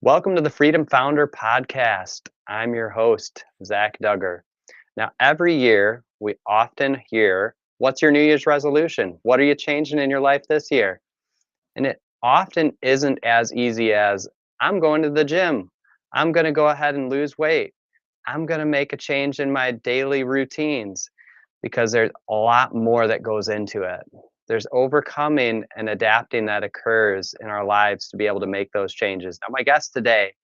Welcome to the Freedom Founder Podcast. I'm your host, Zach Duggar. Now, every year we often hear, what's your New Year's resolution? What are you changing in your life this year? And it often isn't as easy as, I'm going to the gym. I'm going to go ahead and lose weight. I'm going to make a change in my daily routines because there's a lot more that goes into it. There's overcoming and adapting that occurs in our lives to be able to make those changes. Now, my guest today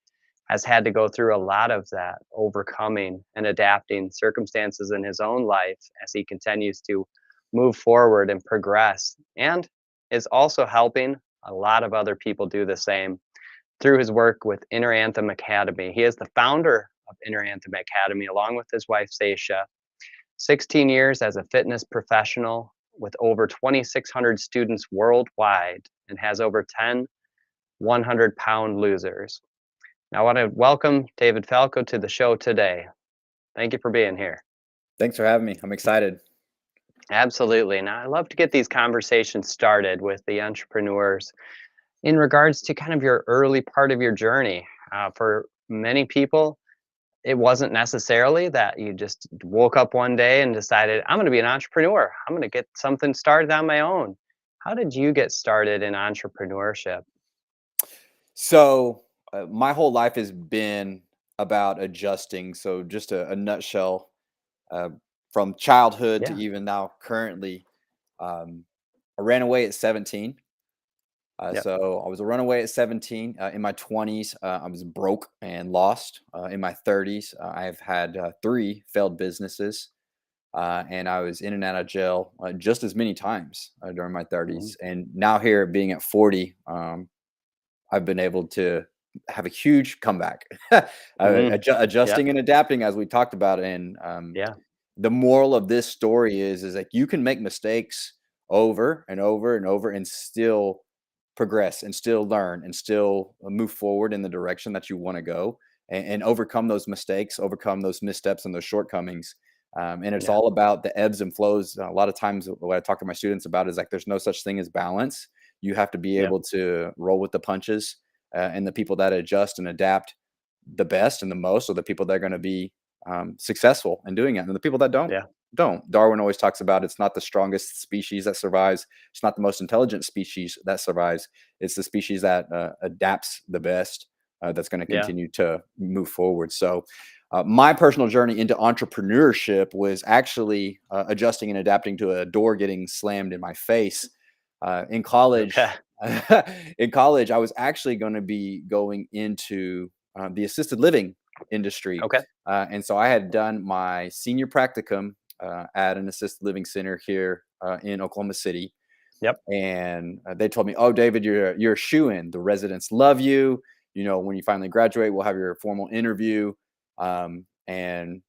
has had to go through a lot of that overcoming and adapting circumstances in his own life as he continues to move forward and progress, and is also helping a lot of other people do the same through his work with Inner Anthem Academy. He is the founder of Inner Anthem Academy along with his wife Seisha. 16 years as a fitness professional with over 2,600 students worldwide, and has over 10 100-pound losers. Now, I want to welcome David Falco to the show today. Thank you for being here. Thanks for having me. I'm excited. Absolutely. Now, I love to get these conversations started with the entrepreneurs in regards to kind of your early part of your journey. For many people, it wasn't necessarily that you just woke up one day and decided, I'm going to be an entrepreneur. I'm going to get something started on my own. How did you get started in entrepreneurship? My whole life has been about adjusting. So, just a nutshell, uh, from childhood to Yeah. even now, currently, I ran away at 17. Yep. So, I was a runaway at 17. In my 20s, I was broke and lost. In my 30s, I've had three failed businesses. And I was in and out of jail just as many times during my Mhm. 30s. And now, here being at 40, I've been able to have a huge comeback, Mhm. Yep. adjusting and adapting as we talked about. And Yeah. the moral of this story is like you can make mistakes over and over and over and still progress and still learn and still move forward in the direction that you want to go, and overcome those mistakes, overcome those missteps and those shortcomings. And it's Yeah. all about the ebbs and flows. A lot of times, what I talk to my students about is like there's no such thing as balance. You have to be Yep. able to roll with the punches, and the people that adjust and adapt the best and the most are the people that are going to be successful in doing it. And the people that don't, Yeah. don't. Darwin always talks about it's not the strongest species that survives. It's not the most intelligent species that survives. It's the species that adapts the best, that's going to Yeah. continue to move forward. So, my personal journey into entrepreneurship was actually adjusting and adapting to a door getting slammed in my face. In Okay. college, in college, I was actually going to be going into the assisted living industry, Okay. and so I had done my senior practicum at an assisted living center here in Oklahoma City, Yep. and they told me, "Oh, David, you're a shoe-in. The residents love you. You know, when you finally graduate, we'll have your formal interview." And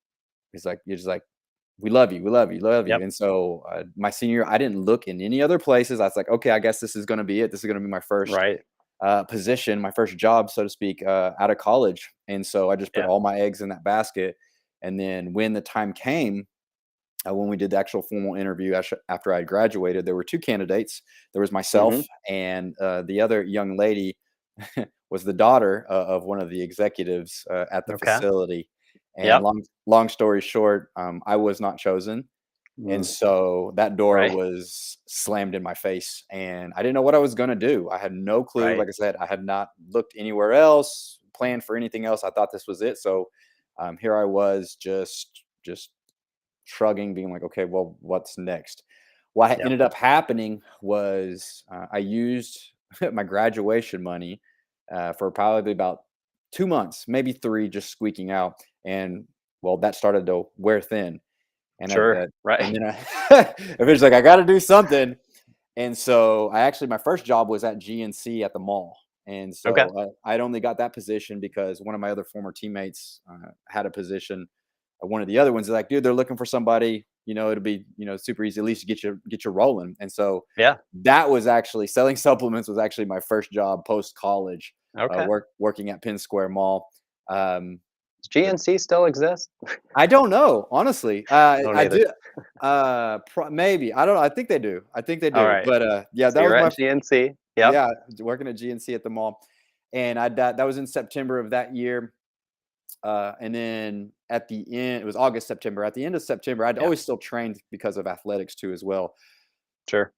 he's like, "You're just like, we love you, we love you, love you." Yep. And so my senior, I didn't look in any other places. I was like, "Okay, I guess this is going to be it. This is going to be my first Right. position, my first job, so to speak, out of college." And so I just put Yeah. all my eggs in that basket. And then when the time came, when we did the actual formal interview after I graduated, there were two candidates. There was Mhm. myself, and the other young lady was the daughter of one of the executives at the Okay. facility. And Yep. long story short, I was not chosen, and Mm. so that door Right. was slammed in my face, and I didn't know what I was going to do. I had no clue. Right. Like I said, I had not looked anywhere else, planned for anything else. I thought this was it. So here I was, just shrugging, being like, okay, well, what's next? What Yep. ended up happening was I used my graduation money for probably about 2 months, maybe three, just squeaking out, and well, that started to wear thin. And Sure. and Right. then eventually, like, I got to do something. And so I actually, my first job was at GNC at the mall. And Okay. so I'd only got that position because one of my other former teammates had a position. One of the other ones is like, dude, they're looking for somebody. You know, it'll be, super easy at least to get you rolling. And so Yeah. that was actually selling supplements was actually my first job post college. Okay. Working at Penn Square Mall. Um, Does GNC still exist? I don't know, honestly. I don't I either. do. Maybe I don't know. I think they do. I think they All do. right. But yeah, So that you're was at my GNC. Yep. yeah, working at GNC at the mall. And that was in September of that year. And then at the end, it was August, September. At the end of September, I'd Yeah. always still trained because of athletics too, as well. Sure.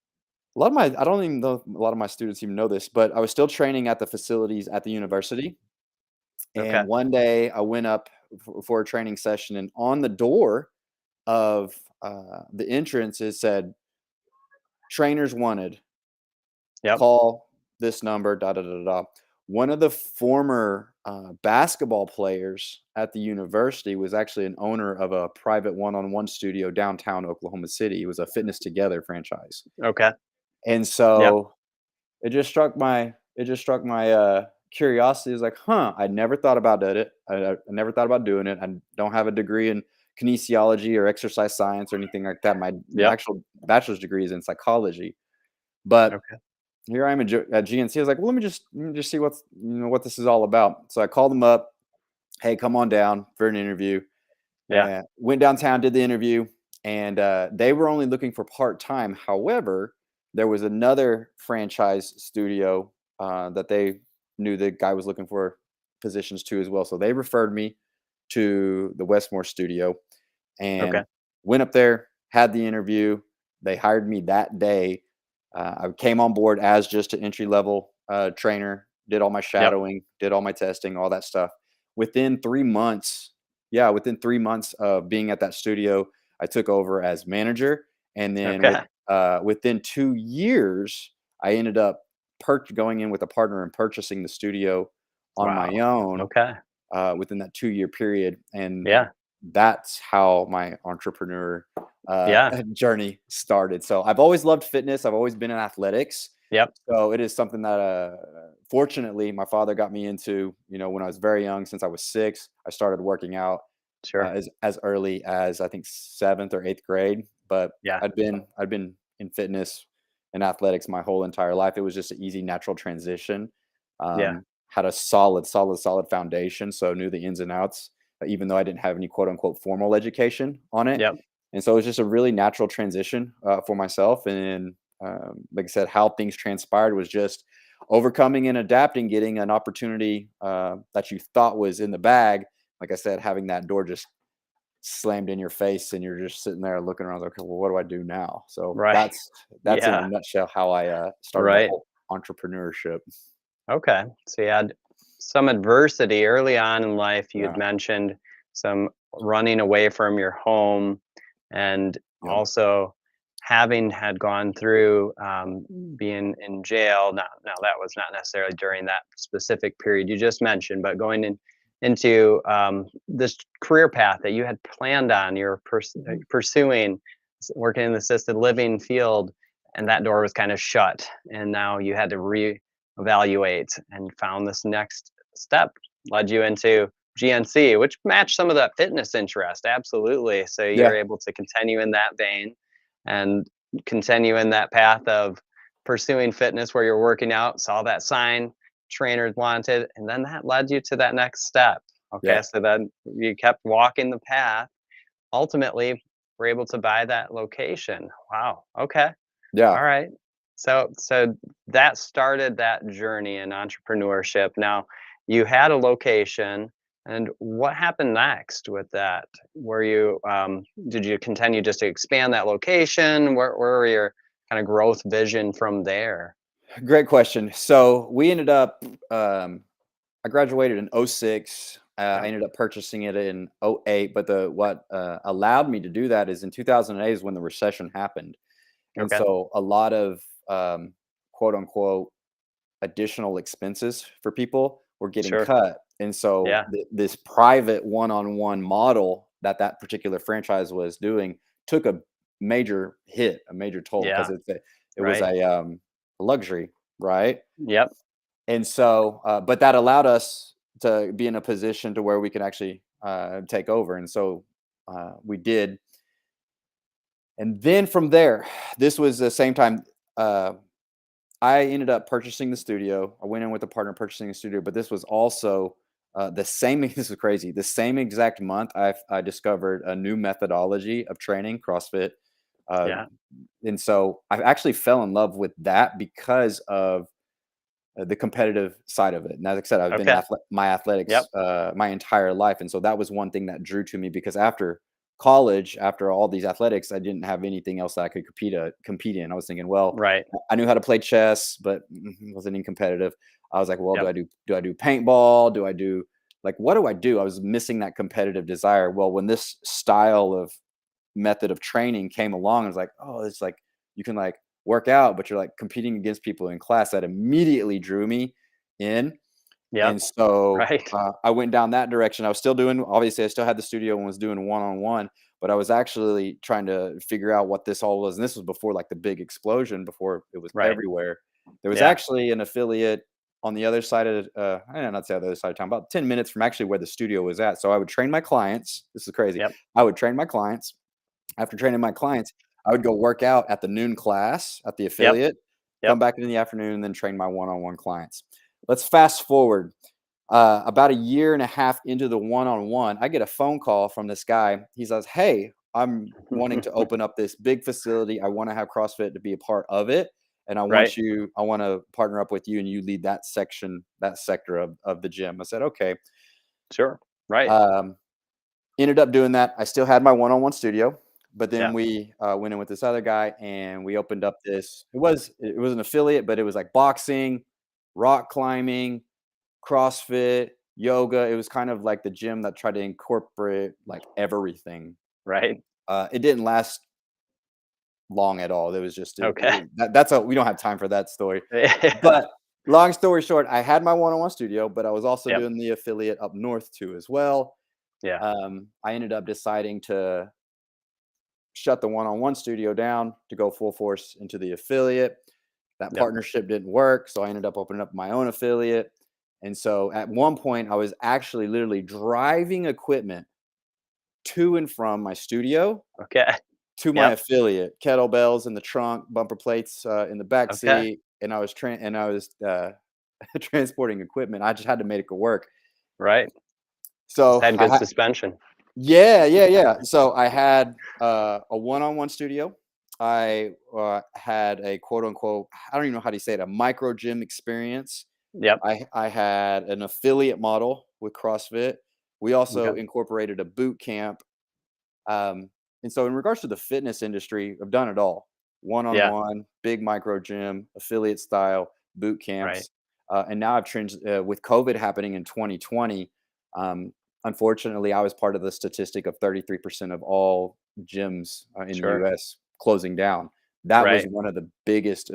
A lot of my, I don't even know a lot of my students even know this, but I was still training at the facilities at the university. And Okay. one day I went up for a training session, and on the door of the entrance, it said, "Trainers wanted. Yep. Call this number." Da da da da. One of the former basketball players at the university was actually an owner of a private one-on-one studio downtown Oklahoma City. It was a Fitness Together franchise, Okay. and Yep. so it just struck my curiosity. Is like, huh, I never thought about it. I never thought about doing it. I don't have a degree in kinesiology or exercise science or anything like that. My Yep. actual bachelor's degree is in psychology, but Okay. here I am at GNC. I was like, well, let me just see what this is all about. So I called them up. Hey, come on down for an interview. Yeah. Went downtown, did the interview, and they were only looking for part time. However, there was another franchise studio that they knew the guy was looking for positions too as well. So they referred me to the Westmore studio, Okay. and went up there, had the interview. They hired me that day. I came on board as just an entry level trainer, did all my Yep. shadowing, did all my testing, all that stuff. Within 3 months, yeah, within 3 months of being at that studio, I took over as manager. And then Okay. within 2 years, I ended up going in with a partner and purchasing the studio on my Wow. own Okay. within that 2 year period. And Yeah. that's how my entrepreneur Yeah. journey started. So I've always loved fitness. I've always been in athletics. Yep. So it is something that, fortunately, my father got me into. When I was very young, since I was 6, I started working out Sure. as early as I think 7th or 8th grade. But Yeah. I'd been in fitness and athletics my whole entire life. It was just an easy, natural transition. Yeah. Had a solid foundation, so knew the ins and outs, even though I didn't have any quote unquote formal education on it. Yep. And so it was just a really natural transition for myself. And like I said, how things transpired was just overcoming and adapting, getting an opportunity that you thought was in the bag. Like I said, having that door just slammed in your face, and you're just sitting there looking around like, okay, well, what do I do now? So Right. that's in a Yeah. nutshell how I started the Right. whole entrepreneurship. Okay. So you had some adversity early on in life. You had Yeah. mentioned some running away from your home, and Yep. also having had gone through being in jail. Now that was not necessarily during that specific period you just mentioned, but going into this career path that you had planned on, you're Mhm. pursuing, working in the assisted living field, and that door was kind of shut, and now you had to evaluate and found this next step led you into GNC, which matched some of that fitness interest. Absolutely. So you're Yeah. able to continue in that vein and continue in that path of pursuing fitness where you're working out, saw that sign, trainers wanted, and then that led you to that next step. Yeah. Okay. So then you kept walking the path. Ultimately, we're able to buy that location. Wow. Okay. Yeah. All right. So that started that journey in entrepreneurship. Now, you had a location, and what happened next with that? Were you did you continue just to expand that location? Where were your kind of growth vision from there? Great question. So we ended up, I graduated in '06. I Yep. ended up purchasing it in '08. But what allowed me to do that is in 2008 is when the recession happened. And Okay. so a lot of quote unquote additional expenses for people were getting Sure. cut. And so Yeah. this private one-on-one model that particular franchise was doing took a major hit, a major toll, because Yeah. it was Right. a luxury, right? Yep. And so, but that allowed us to be in a position to where we could actually take over. And so we did. And then from there, this was the same time. I ended up purchasing the studio. I went in with a partner purchasing a studio, but this was also the same. This is crazy. The same exact month, I discovered a new methodology of training, CrossFit, uh, Yeah. and so I actually fell in love with that because of the competitive side of it. And as I said, I've been Okay. my athletics Yep. my entire life, and so that was one thing that drew to me because after college, after all these athletics, I didn't have anything else that I could compete in. I was thinking, well, Right. I knew how to play chess, but wasn't any competitive. I was like, well, Yep. do I do paintball? Do I do like what do I do? I was missing that competitive desire. Well, when this style of method of training came along, I was like, oh, it's like you can like work out, but you're like competing against people in class. That immediately drew me in. Yep. And so Right. I went down that direction. I was still doing, obviously, I still had the studio and was doing one on one, but I was actually trying to figure out what this all was. And this was before like the big explosion, before it was Right. everywhere. There was Yeah. actually an affiliate on the other side of, I don't know, not say the other side of town, about 10 minutes from actually where the studio was at. So I would train my clients. This is crazy. Yep. I would train my clients. After training my clients, I would go work out at the noon class at the Yep. affiliate, come Yep. back in the afternoon, and then train my one-on-one clients. Let's fast forward about a year and a half into the one-on-one, I get a phone call from this guy. He says, "Hey, I'm wanting to open up this big facility. I want to have CrossFit to be a part of it, and Right. I want to partner up with you, and you lead that section, that sector of the gym." I said, "Okay." Sure. Right. Um, Ended up doing that. I still had my one-on-one studio, but then Yeah. we went in with this other guy, and we opened up this. It was an affiliate, but it was like boxing, rock climbing, CrossFit, yoga. It was kind of like the gym that tried to incorporate like everything. Right. It didn't last long at all. It was just Okay. that's a we don't have time for that story. But long story short, I had my one-on-one studio, but I was also Yep. doing the affiliate up north too as well. Yeah. I ended up deciding to shut the one-on-one studio down to go full force into the affiliate. That Yep. partnership didn't work, so I ended up opening up my own affiliate. And so at one point, I was actually literally driving equipment to and from my studio Okay. to my Yep. affiliate, kettlebells in the trunk, bumper plates in the back Okay. seat, and I was transporting equipment. I just had to make it work. Right. Just So had good suspension. yeah, yeah, yeah. So I had a one-on-one studio. I had a quote unquote, I don't even know how to say it, a micro gym experience. Yep. I had an affiliate model with CrossFit. We also Okay. incorporated a boot camp. Um, and so in regards to the fitness industry, I've done it all. Yeah. One-on-one, big micro gym, affiliate style, boot Right. camps. And now I've changed with COVID happening in 2020. Um, Unfortunately, I was part of the statistic of 33% of all gyms in the Sure. US closing down. That was Right. one of the biggest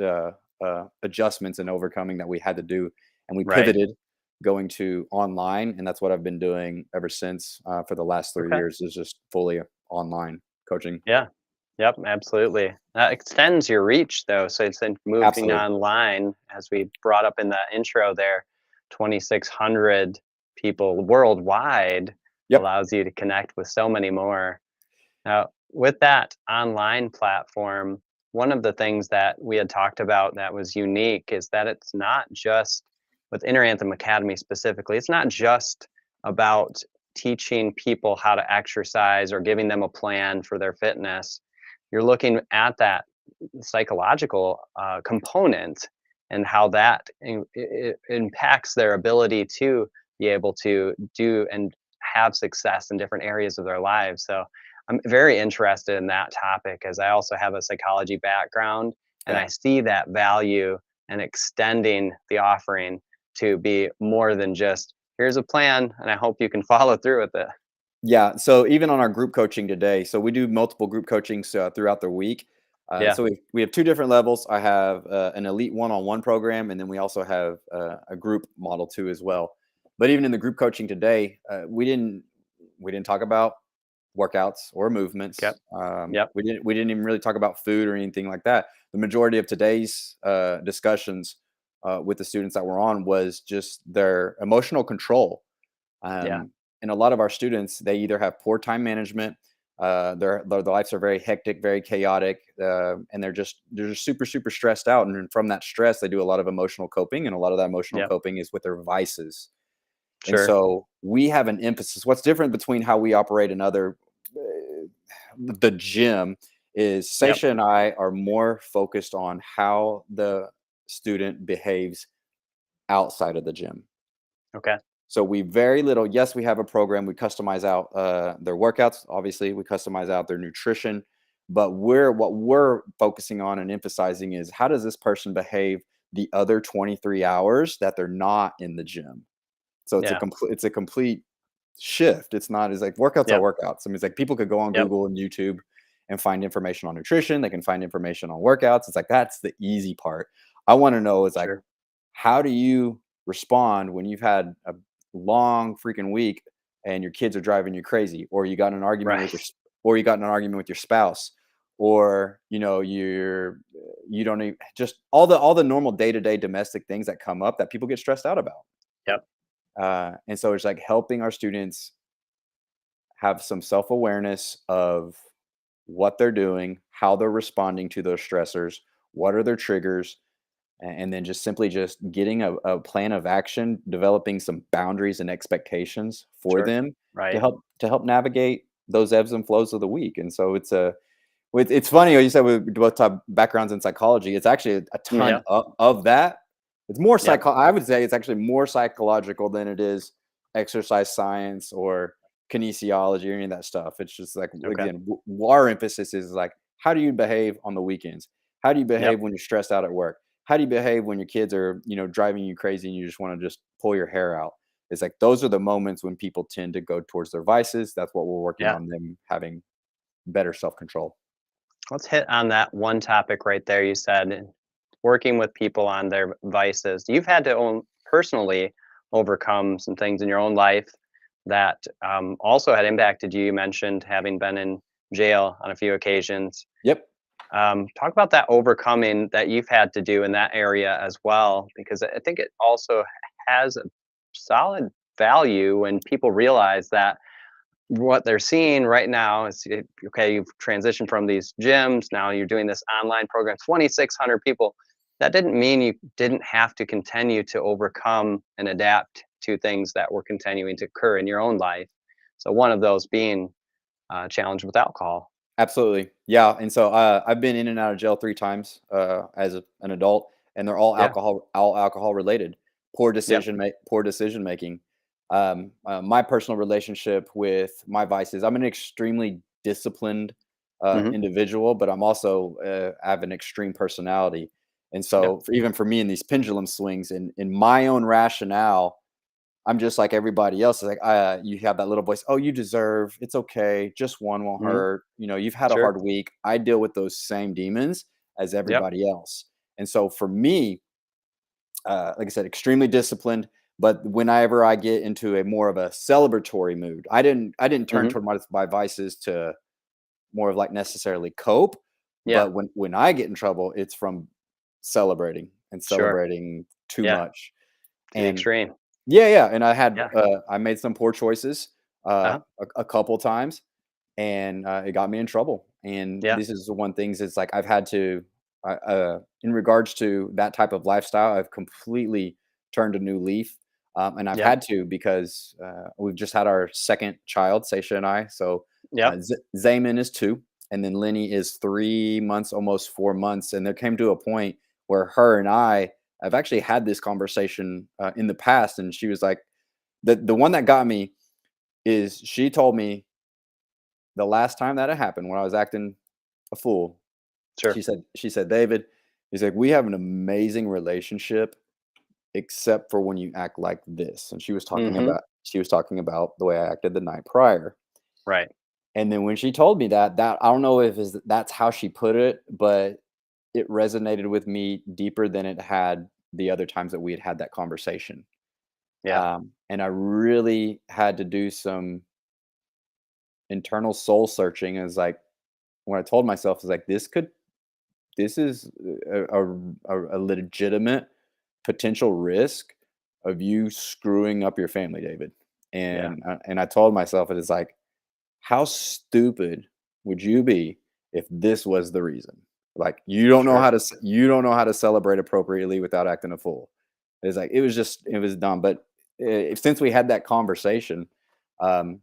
adjustments and overcoming that we had to do. And we Right. pivoted going to online. And that's what I've been doing ever since for the last 3 Okay. years is just fully online coaching. Yeah. Yep. Absolutely. That extends your reach, though. So it's in moving Absolutely. online, as we brought up in the intro there, 2,600 people worldwide Yep. allows you to connect with so many more. Now, with that online platform, one of the things that we had talked about that was unique is that it's not just with Inner Anthem Academy specifically, it's not just about teaching people how to exercise or giving them a plan for their fitness. You're looking at that psychological component and how that impacts their ability to be able to do and have success in different areas of their lives. So I'm very interested in that topic as I also have a psychology background and I Yeah. see that value and extending the offering to be more than just here's a plan and I hope you can follow through with it. Yeah. So even on our group coaching today, so we do multiple group coachings throughout the week. Yeah. So we have two different levels. I have an elite one-on-one program, and then we also have a group model too as well. But even in the group coaching today, we didn't talk about workouts or movements. Yep. Yep. We didn't even really talk about food or anything like that. The majority of today's discussions with the students that were on was just their emotional control. Yeah. And a lot of our students, they either have poor time management, their lives are very hectic, very chaotic, and they're just super stressed out. And then from that stress, they do a lot of emotional coping, and a lot of that emotional Yep. coping is with their vices. And Sure. so we have an emphasis. What's different between how we operate and other the gym is Yep. Seisha and I are more focused on how the student behaves outside of the gym. Okay. So we very little, yes, we have a program, we customize out their workouts, obviously, we customize out their nutrition, but what we're focusing on and emphasizing is how does this person behave the other 23 hours that they're not in the gym? So Yeah. it's a complete shift. It's not as like workouts are Yep. workouts. I mean, it's like people could go on Yep. Google and YouTube and find information on nutrition. They can find information on workouts. It's like that's the easy part. I want to know is like Sure. how do you respond when you've had a long freaking week and your kids are driving you crazy, or you got in an argument with Right. or you got in an argument with your spouse, or you don't even just all the normal day to day domestic things that come up that people get stressed out about. Yep. And so it's like helping our students have some self awareness of what they're doing, how they're responding to those stressors, what are their triggers, and then just simply just getting a plan of action, developing some boundaries and expectations for Sure. them Right. to help navigate those ebbs and flows of the week. And so it's funny how you said we both have backgrounds in psychology. It's actually a ton Yep. of that. It's more Yep. I would say it's actually more psychological than it is exercise science or kinesiology or any of that stuff. It's just like Okay. again, our emphasis is like how do you behave on the weekends? How do you Yep. behave when you're stressed out at work? How do you behave when your kids are, driving you crazy and you just want to just pull your hair out? It's like those are the moments when people tend to go towards their vices. That's what we're working Yeah. on them having better self-control. Let's hit on that one topic right there. You said working with people on their vices. You've had to personally overcome some things in your own life that also had impacted you. You mentioned having been in jail on a few occasions. Yep. Talk about that overcoming that you've had to do in that area as well, because I think it also has a solid value when people realize that what they're seeing right now is okay, you've transitioned from these gyms, now you're doing this online program, 2,600 people. That didn't mean you didn't have to continue to overcome and adapt to things that were continuing to occur in your own life. So one of those being challenged with alcohol. Absolutely. Yeah, and so, I've been in and out of jail 3 times, as an adult, and they're Yeah. all alcohol related. Yep. Poor decision making. My personal relationship with my vices, I'm an extremely disciplined, Hmm. individual, but I'm also, I have an extreme personality, and Yep. so, even for me in these pendulum swings, in my own rationale, I'm just like everybody else. It's like, you have that little voice. Oh, you deserve. It's okay. Just one won't Hmm. hurt. You've had a Sure. hard week. I deal with those same demons as Yep. everybody else. And so for me, like I said, extremely disciplined. But whenever I get into a more of a celebratory mood, I didn't turn Hmm. toward my vices to more of like necessarily cope. Yeah. But when I get in trouble, it's from celebrating and Sure. celebrating too Yeah. much. To the And extreme. yeah, yeah, and Yeah. I made some poor choices, Uh-huh. a couple times, and, it got me in trouble, and Yeah. this is the one things it's like I've had to, in regards to that type of lifestyle, I've completely turned a new leaf, and I've Yep. had to because, we've just had our 2nd child, Seisha and I, so, Yep. Zaman is 2, and then Lenny is 3 months, almost 4 months, and there came to a point where her and I've actually had this conversation, in the past, and she was like the one that got me is she told me the last time that it happened when I was acting a fool. Sure. She said, "David," he's like, "we have an amazing relationship except for when you act like this." And Hmm. she was talking about the way I acted the night prior. Right. And then when she told me that I don't know if that's how she put it, but it resonated with me deeper than it had the other times that we had had that conversation. Yeah. And I really had to do some internal soul searching. Is like when I told myself, is like this is a legitimate potential risk of you screwing up your family, David. Yeah. And I told myself, it is like, how stupid would you be if this was the reason? Like Sure. you don't know how to celebrate appropriately without acting a fool. It's like it was dumb. But since we had that conversation, um,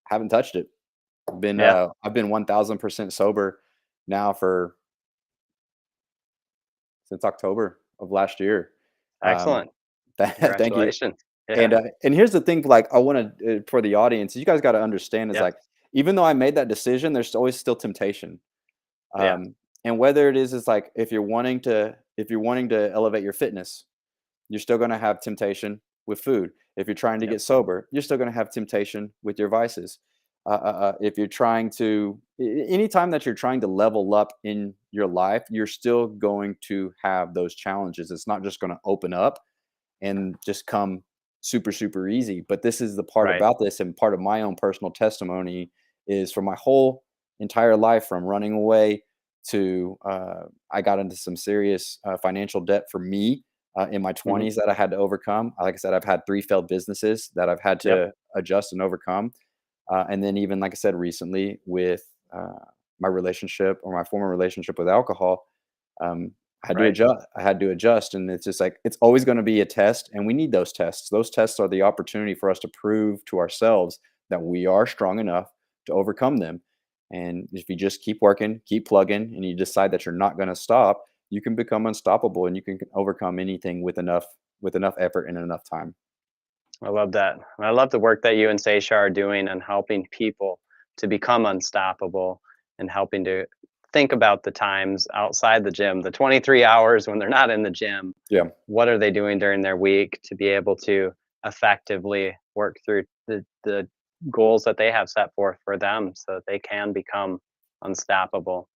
haven't touched it. Yeah. I've been 1000% sober now for since October of last year. Um, Excellent. Thank you. Congratulations. Yeah. And here's the thing, like, I wanna, for the audience, you guys gotta understand is, Yes. like, even though I made that decision, there's always still temptation. Yeah. And whether it is like, if you're wanting to elevate your fitness, you're still gonna have temptation with food. If you're trying to Yep. get sober, you're still gonna have temptation with your vices. If you're trying to anytime that you're trying to level up in your life, you're still going to have those challenges. It's not just gonna open up and just come super super easy. But this is the part Right. about this, and part of my own personal testimony is, for my whole entire life, from running away to I got into some serious financial debt for me in my Mhm. 20s that I had to overcome. Like I said, I've had 3 failed businesses that I've had Yep. to adjust and overcome. And then, even like I said, recently with my relationship, or my former relationship with alcohol, um, I had to Right. adjust. I had to adjust, and it's just like, it's always going to be a test, and we need those tests. Those tests are the opportunity for us to prove to ourselves that we are strong enough to overcome them. And if you just keep working, keep plugging, and you decide that you're not going to stop, you can become unstoppable, and you can overcome anything with enough effort and enough time. I love that. I love the work that you and Seisha are doing on helping people to become unstoppable and helping to think about the times outside the gym, the 23 hours when they're not in the gym. Yeah, What are they doing during their week to be able to effectively work through the goals that they have set forth for them so that they can become unstoppable?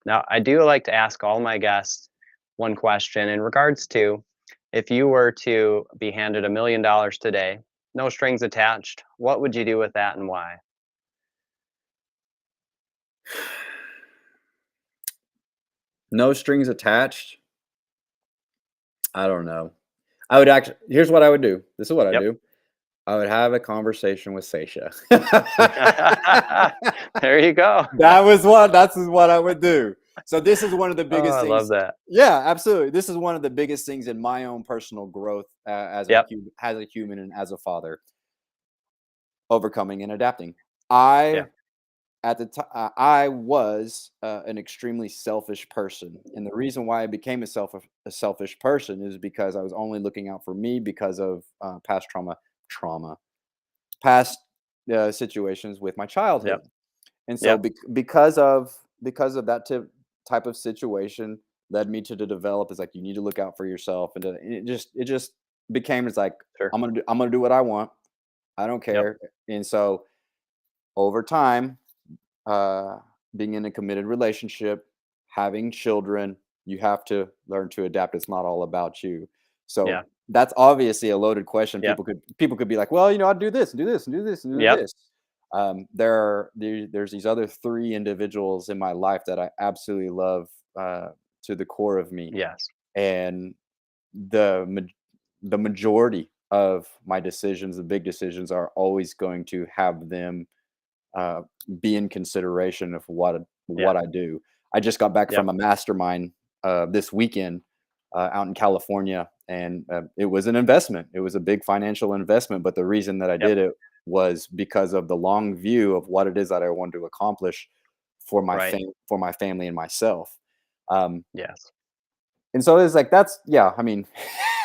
Now, I do like to ask all my guests one question in regards to, if you were to be handed $1 million today, no strings attached, what would you do with that and why? no strings attached. I don't know. I would actually. Here's what I would do. This is what I Yep. do. I would have a conversation with Seisha. There you go. That's what I would do. So this is one of the Oh, biggest I love things. that. Yeah, absolutely. This is one of the biggest things in my own personal growth Yep. as a human and as a father, overcoming and adapting. Yeah. I at the time I was an extremely selfish person, and the reason why I became a selfish person is because I was only looking out for me because of past trauma, past situations with my childhood. Yep. And so, Yep. because of that type of situation, led me to develop is like, you need to look out for yourself, and it just became, it's like, Sure. I'm gonna do what I want. I don't Yep. care. And so, over time, uh, being in a committed relationship, having children, you have to learn to adapt. It's not all about you. So Yeah. that's obviously a loaded question. Yep. People could be like, well, I'd do this and do this and do this and do Yep. this. There's these other 3 individuals in my life that I absolutely love to the core of me, Yes. and the ma- the majority of my decisions, the big decisions, are always going to have them uh, be in consideration of Yeah. what I do. I just got back Yep. from a mastermind this weekend out in California, and it was an investment. It was a big financial investment, but the reason that I Yep. did it was because of the long view of what it is that I wanted to accomplish Right. for my family and myself. Um, Yes. and so it's like, that's, yeah. I mean,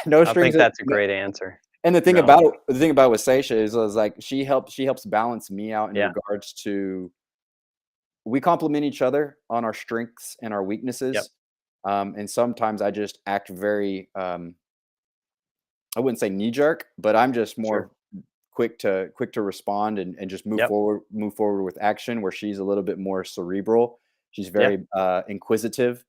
no I strings. think that's a great answer. And No. the thing about with Seisha is like, she helps balance me out in Yeah. regards to, we complement each other on our strengths and our Yep. weaknesses. And sometimes I just act very, I wouldn't say knee jerk, but I'm just Sure. more quick to respond, and just Yep. move forward with action, where she's a little bit more cerebral. She's Yeah. very inquisitive.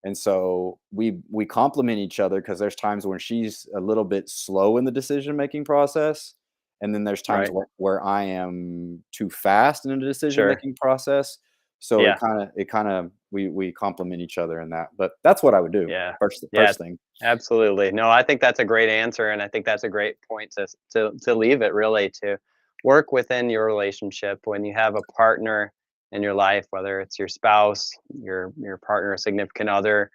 And so we complement each other, because there's times when she's a little bit slow in the decision making process, and then there's times Right. where I am too fast in the decision Sure. making process. So Yeah. it kind of we complement each other in that. But that's what I would do Yeah. Yeah. first thing. Absolutely. No, I think that's a great answer, and I think that's a great point to leave it, really, to work within your relationship when you have a partner in your life, whether it's your spouse, your partner, a significant other,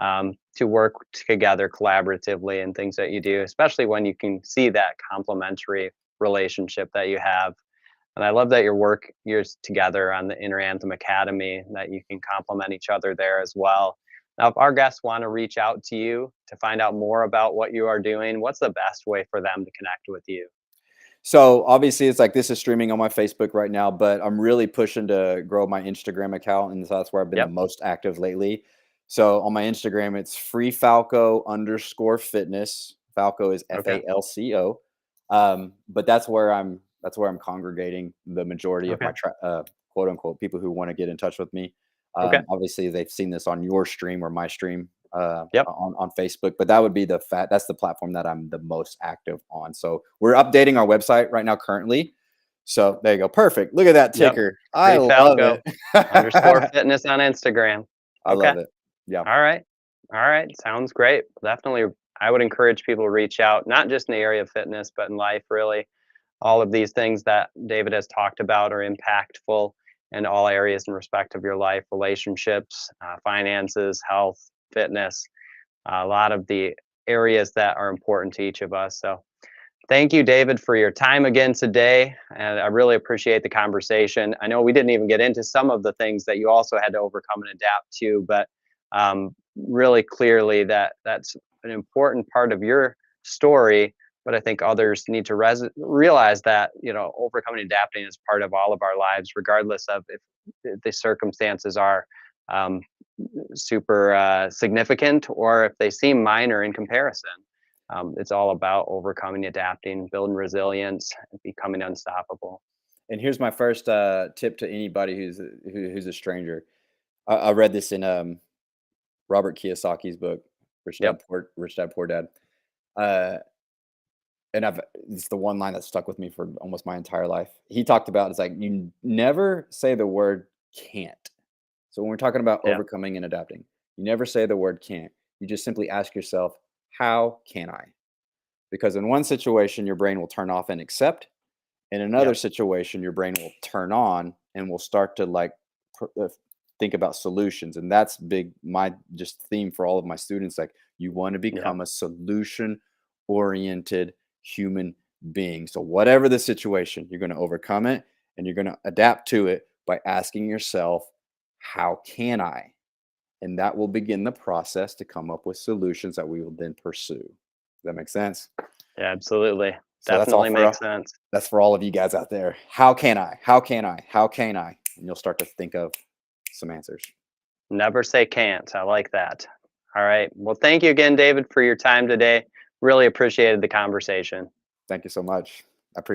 to work together collaboratively in things that you do, especially when you can see that complementary relationship that you have. And I love that your work yours together on the Inner Anthem Academy, that you can complement each other there as well. Now, if our guests want to reach out to you to find out more about what you are doing, what's the best way for them to connect with you? So obviously, it's like this is streaming on my Facebook right now, but I'm really pushing to grow my Instagram account, and so that's where I've been the Yep. most active lately. So on my Instagram, it's free Falco underscore fitness. Falco is Okay. FALCO. But that's where I'm congregating the majority of Okay. my quote unquote people who want to get in touch with me. Okay. Obviously, they've seen this on your stream or my stream Yep. on Facebook, but that would be that's the platform that I'm the most active on. So we're updating our website right now currently. So there you go. Perfect. Look at that Yep. ticker. I Free love Falco it. underscore fitness on Instagram. I Okay. love it. Yeah. All right. All right. Sounds great. Definitely. I would encourage people to reach out, not just in the area of fitness, but in life, really. All of these things that David has talked about are impactful in all areas in respect of your life, relationships, finances, health, fitness, a lot of the areas that are important to each of us. So, thank you, David, for your time again today. And I really appreciate the conversation. I know we didn't even get into some of the things that you also had to overcome and adapt to, but really clearly that's an important part of your story. But I think others need to realize that, overcoming and adapting is part of all of our lives, regardless of if the circumstances are um, super significant or if they seem minor in comparison. It's all about overcoming, adapting, building resilience, and becoming unstoppable. And here's my first tip to anybody who's a stranger. I read this in Robert Kiyosaki's book, Yep. Rich Dad Poor Dad. Uh, and it's the one line that stuck with me for almost my entire life. He talked about it's like you never say the word can't. So when we're talking about Yeah. overcoming and adapting, you never say the word can't. You just simply ask yourself, how can I? Because in one situation, your brain will turn off and accept. In another Yep. situation, your brain will turn on and will start to think about solutions. And that's big, my just theme for all of my students. Like, you want to Yep. become a solution oriented human being. So, whatever the situation, you're going to overcome it and you're going to adapt to it by asking yourself, how can I? And that will begin the process to come up with solutions that we will then pursue. Does that make sense? Yeah. Absolutely. So Definitely makes sense. that's for all of you guys out there. How can I? How can I? How can I? And you'll start to think of some answers. Never say can't. I like that. All right. Well, thank you again, David, for your time today. Really appreciated the conversation. Thank you so much. I appreciate